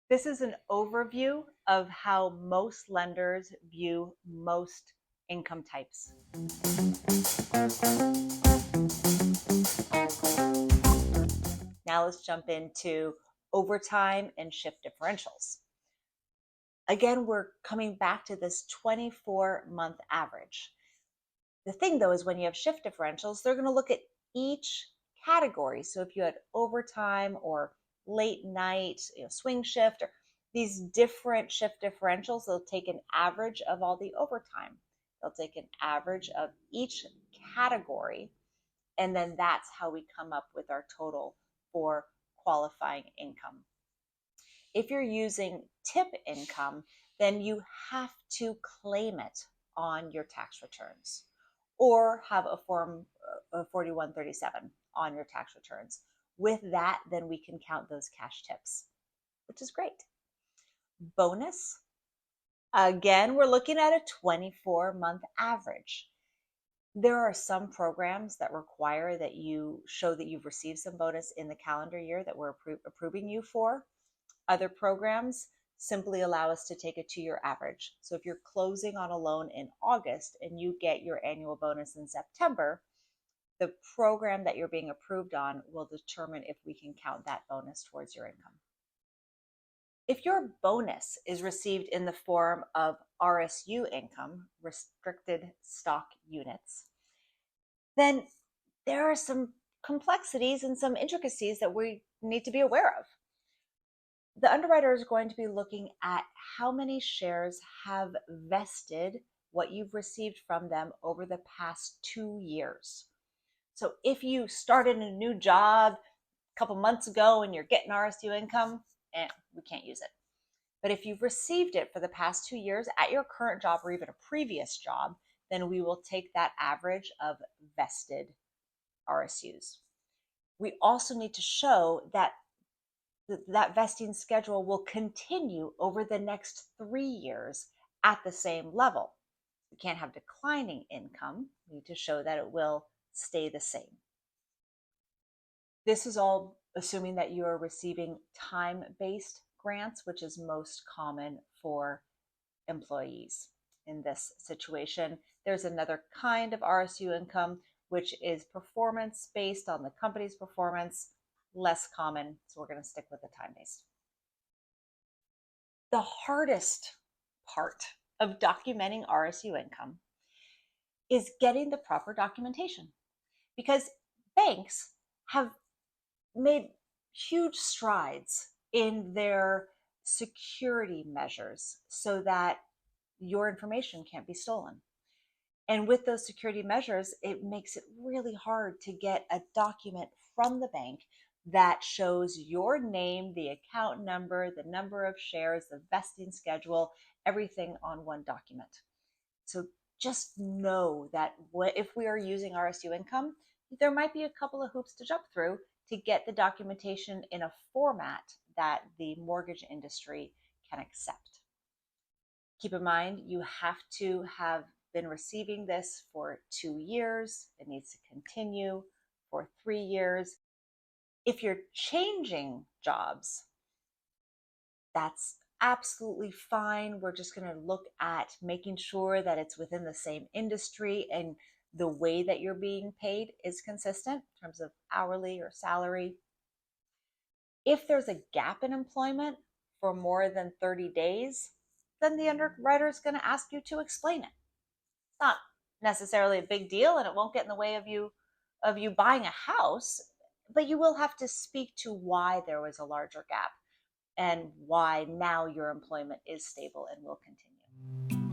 This is an overview of how most lenders view most income types. Now let's jump into overtime and shift differentials. Again, we're coming back to this 24-month average. The thing though is when you have shift differentials, they're going to look at each category. So if you had overtime or late night, swing shift, or these different shift differentials, they'll take an average of all the overtime. They'll take an average of each category, and then that's how we come up with our total for qualifying income. If you're using tip income, then you have to claim it on your tax returns or have a form 4137 on your tax returns. With that, then we can count those cash tips, which is great. Bonus, again, we're looking at a 24-month average. There are some programs that require that you show that you've received some bonus in the calendar year that we're approving you for. Other programs simply allow us to take a 2-year average. So if you're closing on a loan in August and you get your annual bonus in September, the program that you're being approved on will determine if we can count that bonus towards your income. If your bonus is received in the form of RSU income, restricted stock units, then there are some complexities and some intricacies that we need to be aware of. The underwriter is going to be looking at how many shares have vested what you've received from them over the past 2 years. So if you started a new job a couple months ago and you're getting RSU income, we can't use it. But if you've received it for the past 2 years at your current job or even a previous job, then we will take that average of vested RSUs. We also need to show that that vesting schedule will continue over the next 3 years at the same level. We can't have declining income. We need to show that it will stay the same. This is all assuming that you are receiving time-based grants, which is most common for employees. In this situation, there's another kind of RSU income, which is performance based on the company's performance, less common, so we're going to stick with the time-based. The hardest part of documenting RSU income is getting the proper documentation, because banks have made huge strides in their security measures so that your information can't be stolen. And with those security measures, it makes it really hard to get a document from the bank that shows your name, the account number, the number of shares, the vesting schedule, everything on one document. So just know that if we are using RSU income, there might be a couple of hoops to jump through to get the documentation in a format that the mortgage industry can accept. Keep in mind, you have to have been receiving this for 2 years. It needs to continue for 3 years. If you're changing jobs, that's absolutely fine. We're just going to look at making sure that it's within the same industry and the way that you're being paid is consistent in terms of hourly or salary. If there's a gap in employment for more than 30 days, then the underwriter is going to ask you to explain it. It's not necessarily a big deal and it won't get in the way of you buying a house, but you will have to speak to why there was a larger gap and why now your employment is stable and will continue.